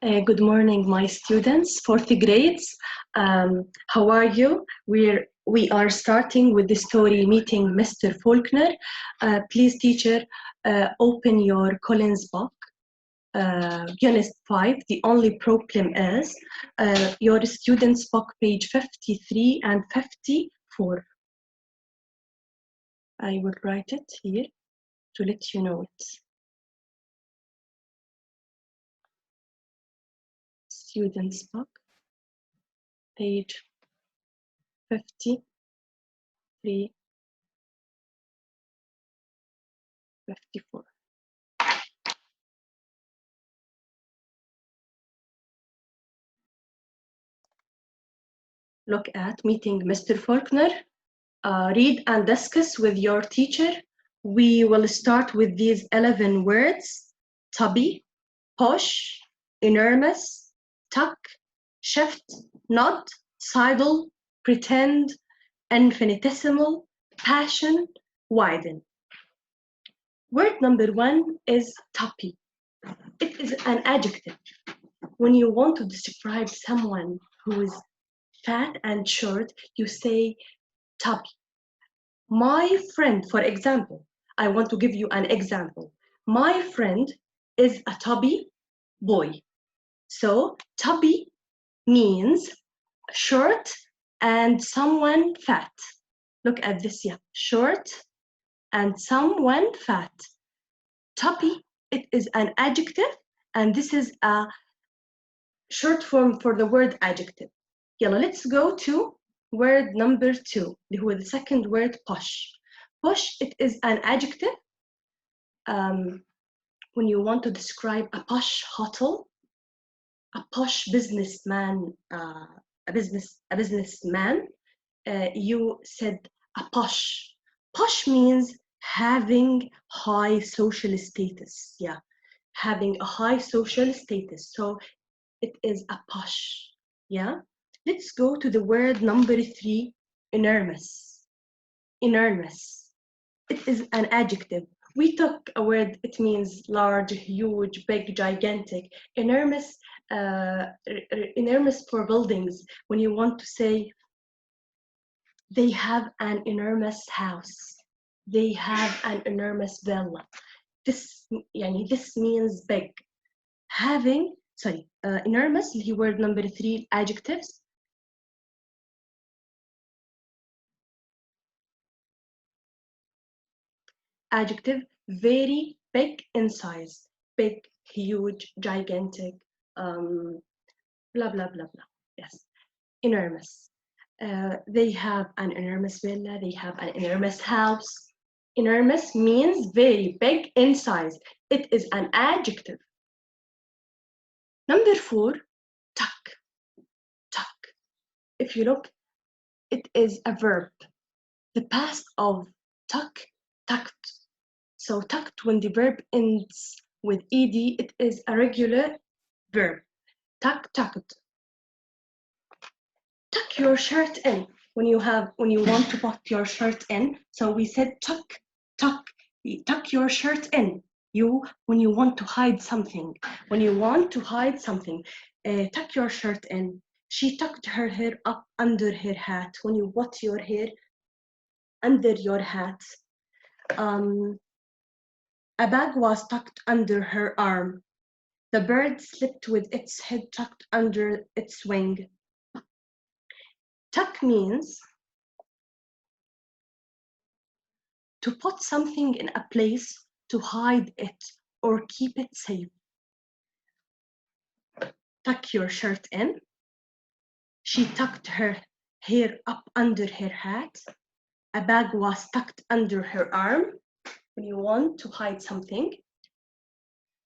Good morning, my students, fourth grades. How are you? We are starting with the story Meeting Mr. Faulkner. Please, teacher, open your Collins book, Unit 5. The only problem is your students' book, page 53 and 54. I will write it here to let you know it. Students' book, page 53, 54. Look at Meeting Mr. Faulkner. Read and discuss with your teacher. We will start with these 11 words: tubby, push, enormous, tuck, shift, nod, sidle, pretend, infinitesimal, passion, widen. Word number 1 is tuppy. It is an adjective. When you want to describe someone who is fat and short, you say tubby. My friend, for example, I want to give you an example. My friend is a tubby boy. So tubby means short and someone fat. Look at this, yeah, short and someone fat. Tubby, it is an adjective, and this is a short form for the word adjective. Yalla, let's go to word number 2, who is the second word, push. Push, it is an adjective. When you want to describe a posh hotel, a posh businessman, a businessman, you said a posh. Posh means having high social status. Yeah, having a high social status. So it is a posh. Yeah. Let's go to the word number 3, enormous. Enormous. It is an adjective. We took a word, it means large, huge, big, gigantic. Enormous, enormous for buildings. When you want to say they have an enormous house, they have an enormous villa. This means big. Having, enormous, the word number 3, adjectives. Adjective, very big in size. Big, huge, gigantic, blah, blah, blah, blah. Yes, enormous. They have an enormous villa, they have an enormous house. Enormous means very big in size. It is an adjective. Number 4, tuck. Tuck. If you look, it is a verb. The past of tuck, tucked. So tucked, when the verb ends with ed, it is a regular verb. Tuck, tucked. Tuck your shirt in. When you want to put your shirt in, so we said tuck, tuck. Tuck your shirt in. When you want to hide something. When you want to hide something, tuck your shirt in. She tucked her hair up under her hat. When you put your hair under your hat. A bag was tucked under her arm. The bird slept with its head tucked under its wing. Tuck means to put something in a place to hide it or keep it safe. Tuck your shirt in. She tucked her hair up under her hat. A bag was tucked under her arm. When you want to hide something,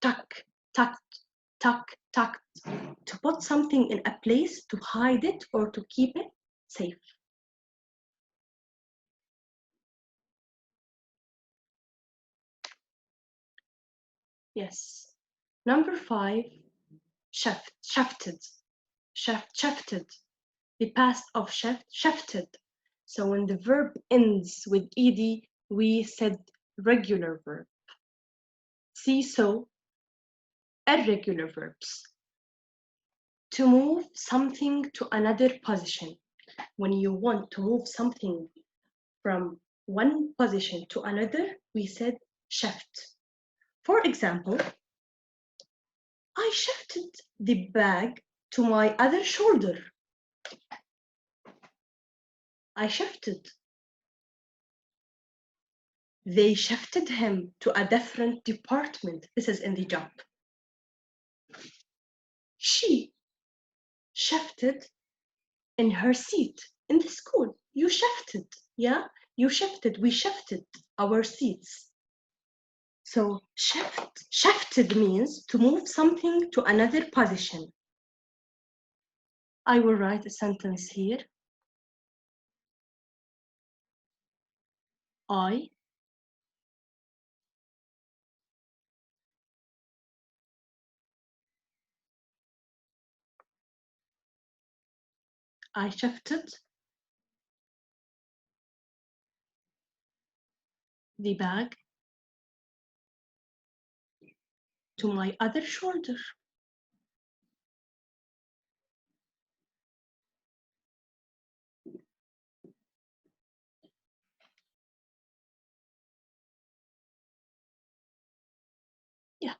tuck, tucked, tuck, tucked. To put something in a place to hide it or to keep it safe. Yes. Number 5, shifted. Shifted. The past of shifted. So when the verb ends with ed, we said regular verb. See, so irregular verbs. to move something to another position. When you want to move something from one position to another, we said shift. For example, I shifted the bag to my other shoulder. I shifted. They shifted him to a different department. This is in the job. She shifted in her seat in the school. You shifted, yeah? You shifted, we shifted our seats. So shifted means to move something to another position. I will write a sentence here. I shifted the bag to my other shoulder. Yeah.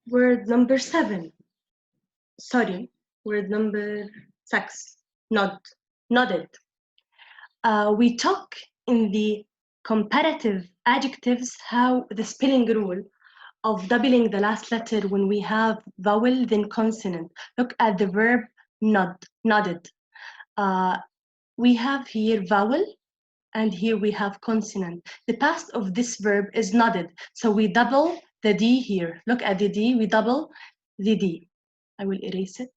Word number 7. Sorry. Word number 6. Nodded. We talk in the comparative adjectives how the spelling rule of doubling the last letter when we have vowel then consonant. Look at the verb nodded. We have here vowel and here we have consonant. The past of this verb is nodded, so we double the D here. Look at the D, we double the D. I will erase it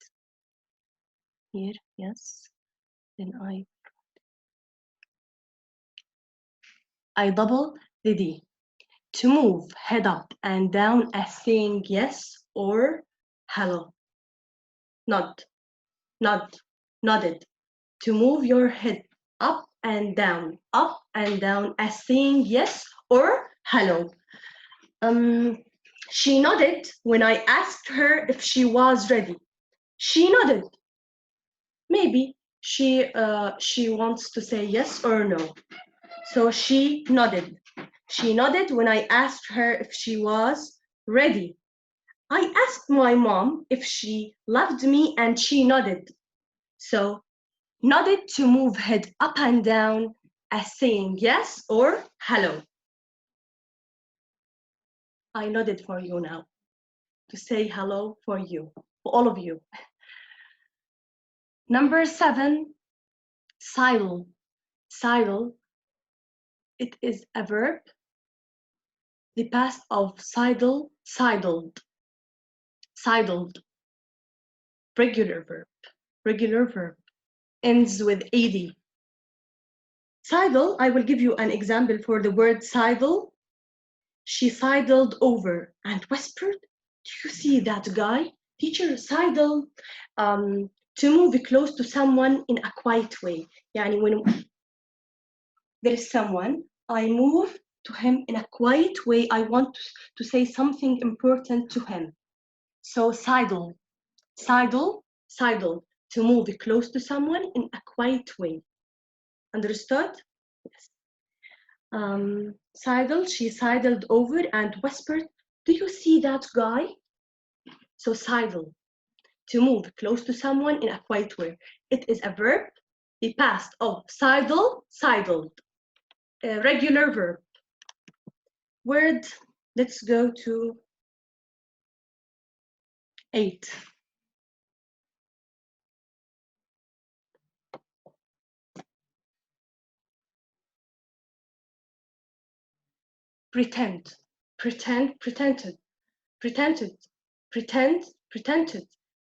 here, yes. Then I double the D. To move head up and down as saying yes or hello. Nodded. To move your head up and down as saying yes or hello. She nodded when I asked her if she was ready. She nodded. Maybe she wants to say yes or no. So she nodded. She nodded when I asked her if she was ready. I asked my mom if she loved me and she nodded. So nodded to move head up and down as saying yes or hello. I nodded for you now to say hello for you, for all of you. Number 7, sidle. Sidle, it is a verb. The past of sidle, sidled. Regular verb, ends with ed. Sidle, I will give you an example for the word sidle. She sidled over and whispered, "Do you see that guy? Teacher, sidle." To move close to someone in a quiet way. Yani when there is someone, I move to him in a quiet way. I want to say something important to him. So sidle, to move close to someone in a quiet way. Understood? Yes. Sidle, she sidled over and whispered, "Do you see that guy?" So sidle, to move close to someone in a quiet way. It is a verb, the past of sidled. A regular verb. Word, let's go to 8. Pretend. Pretended.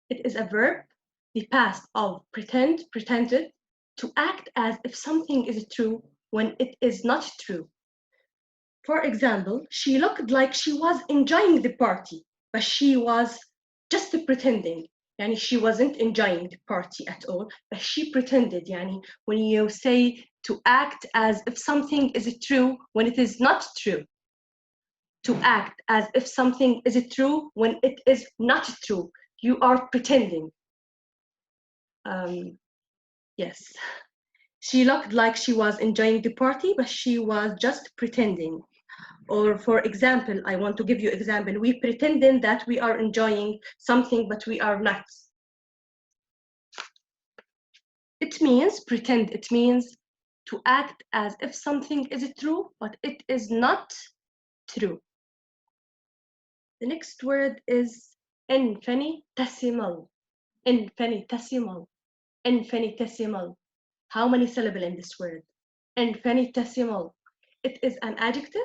It is a verb, the past of pretended, to act as if something is true when it is not true. For example, she looked like she was enjoying the party, but she was just pretending. Yani she wasn't enjoying the party at all, but she pretended. Yani when you say to act as if something is true when it is not true. To act as if something is true when it is not true. You are pretending. Yes. She looked like she was enjoying the party, but she was just pretending. Or for example, I want to give you example. We pretending that we are enjoying something, but we are not. It means pretend. It means to act as if something is true, but it is not true. The next word is infinitesimal. Infinitesimal. Infinitesimal. How many syllables in this word? Infinitesimal. It is an adjective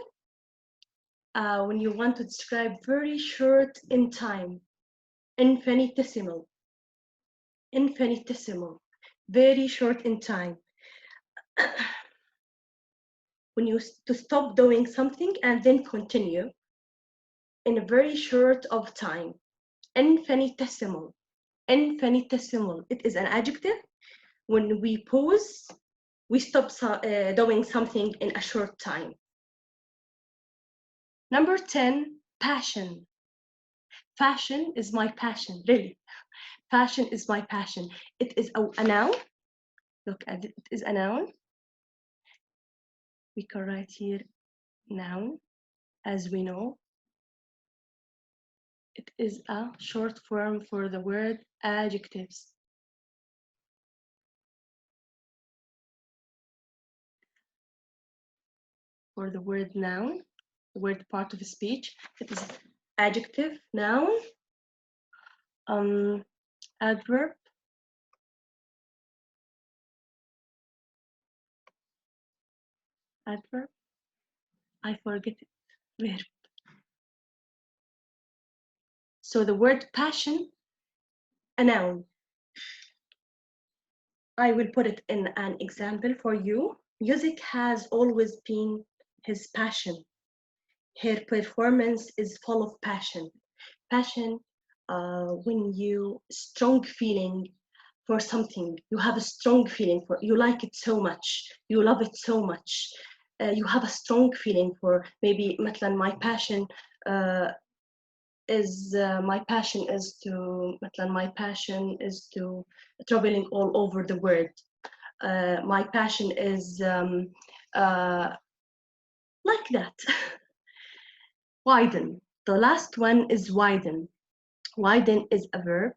when you want to describe very short in time. Infinitesimal. Infinitesimal. Very short in time. When you to stop doing something and then continue in a very short of time. Infinitesimal. Infinitesimal. It is an adjective. When we pause, we stop doing something in a short time. Number 10, passion. Fashion is my passion, really. Fashion is my passion. It is a noun. Look at it, it is a noun. We can write here noun, as we know. It is a short form for the word adjectives. For the word noun, the word part of speech, it is adjective, noun, adverb, adverb, I forget it, verb. So the word passion, a noun. I will put it in an example for you. Music has always been his passion. Her performance is full of passion. Passion, when you strong feeling for something, you have a strong feeling for, you like it so much, you love it so much. You have a strong feeling for maybe مثلا my passion is to traveling all over the world. My passion is like that. Widen. The last one is widen. Widen is a verb.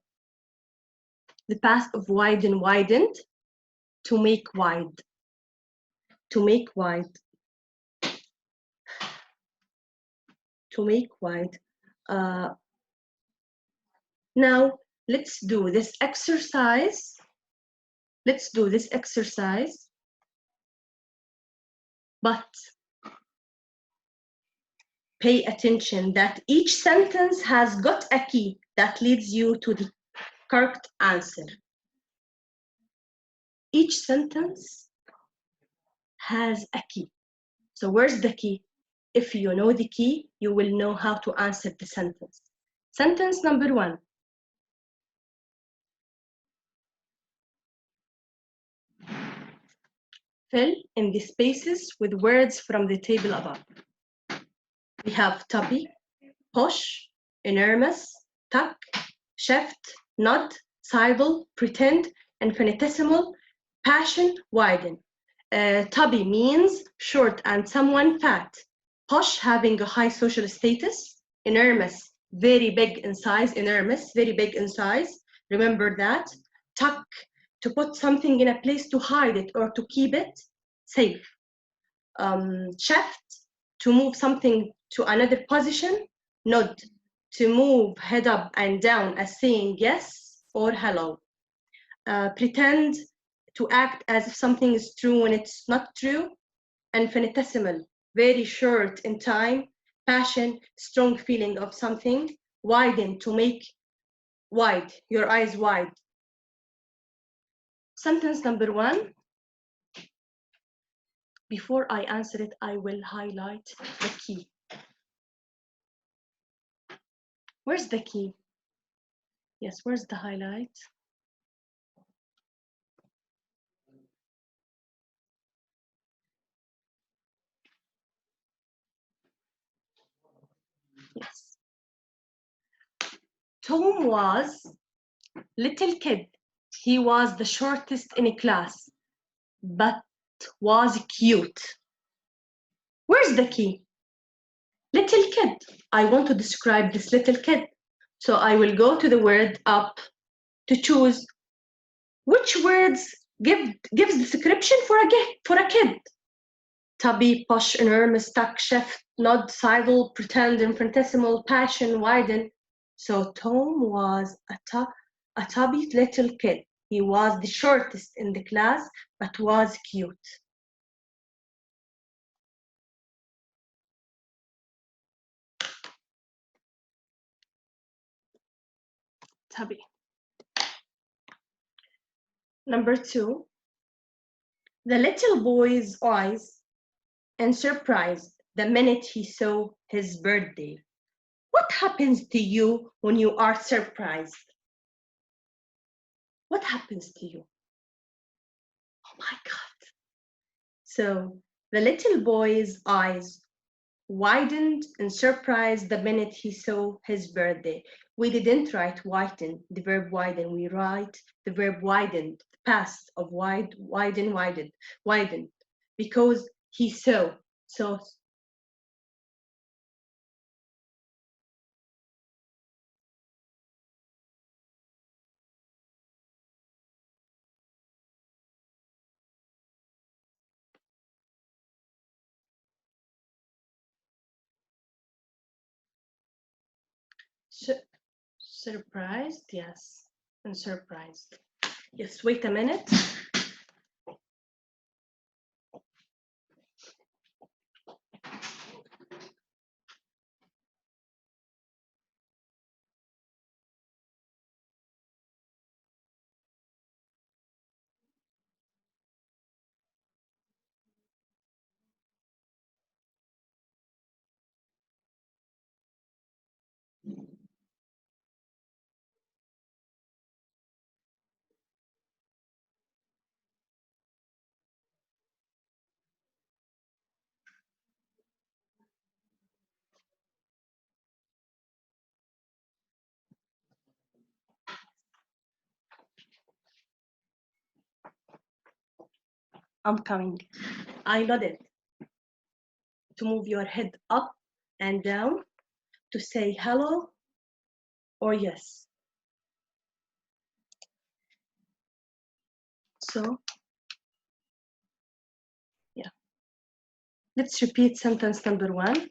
The past of widen, widened, to make wide. To make wide. To make wide. Now, let's do this exercise. Let's do this exercise. But pay attention that each sentence has got a key that leads you to the correct answer. Each sentence has a key. So where's the key? If you know the key, you will know how to answer the sentence. Sentence number 1. Fill in the spaces with words from the table above. We have tubby, push, enormous, tuck, shift, nod, sidle, pretend, infinitesimal, passion, widen. Tubby means short and someone fat. Posh, having a high social status. Enormous, very big in size. Enormous, very big in size. Remember that. Tuck, to put something in a place to hide it or to keep it safe. Shift, to move something to another position. Nod, to move head up and down as saying yes or hello. Pretend, to act as if something is true when it's not true. Infinitesimal, very short in time. Passion, strong feeling of something. Widen, to make wide, your eyes wide. Sentence number 1. Before I answer it, I will highlight the key. Where's the key? Yes, where's the highlight? Yes. Tom was little kid. He was the shortest in class, but was cute. Where's the key? Little kid. I want to describe this little kid. So I will go to the word up to choose which words gives description for a kid. Tubby, push, enormous, tuck, shift, nod, sidle, pretend, infinitesimal, passion, widen. So Tom was a tubby little kid. He was the shortest in the class, but was cute. Tubby. Number 2, the little boy's eyes and surprised the minute he saw his birthday. What happens to you when you are surprised? What happens to you? Oh my God. So the little boy's eyes widened in surprise the minute he saw his birthday. We didn't write widen, the verb widen. We write the verb widened, the past of widened, because he saw. So surprised, yes, and surprised. Yes, wait a minute. I'm coming. I nodded to move your head up and down to say hello or yes. So, yeah. Let's repeat sentence number 1.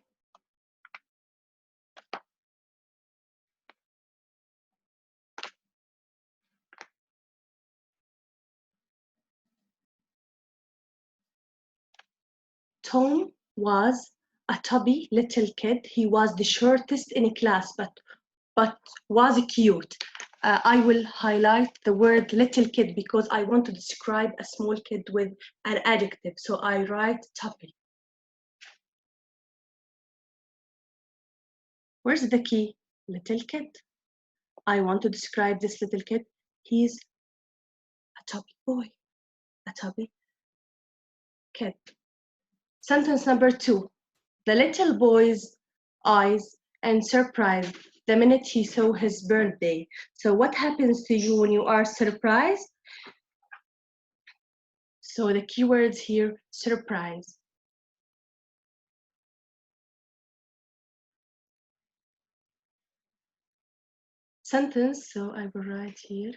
Tom was a tubby little kid. He was the shortest in class, but was cute. I will highlight the word little kid because I want to describe a small kid with an adjective. So I write tubby. Where's the key? Little kid. I want to describe this little kid. He's a tubby boy, a tubby kid. Sentence number 2. The little boy's eyes and surprised the minute he saw his birthday. So what happens to you when you are surprised? So the keywords here, surprise. Sentence, so I will write here.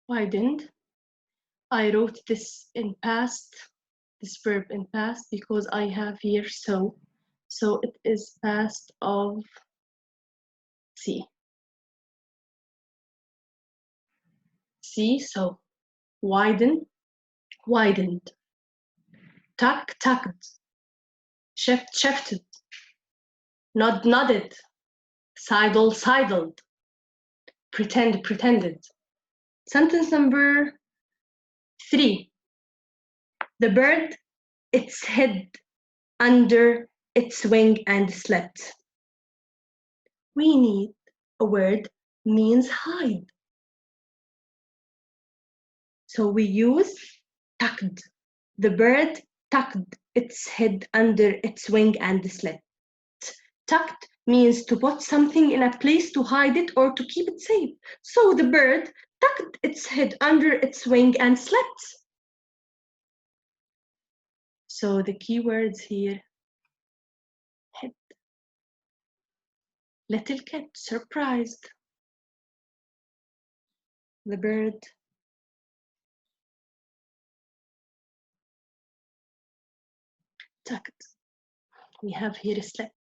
Why didn't? I wrote this in past, this verb in past, because I have here so. So it is past of see. See, so widen, widened. Tuck, tucked. Shift, shifted. Nod, nodded. Sidle, sidled. Pretend, pretended. Sentence number 3. The bird, its head under its wing and slept. We need a word means hide. So we use tucked. The bird tucked its head under its wing and slept. Tucked means to put something in a place to hide it or to keep it safe. So the bird tucked its head under its wing and slept. So the key words here, head. Little cat, surprised. The bird tucked. We have here slept.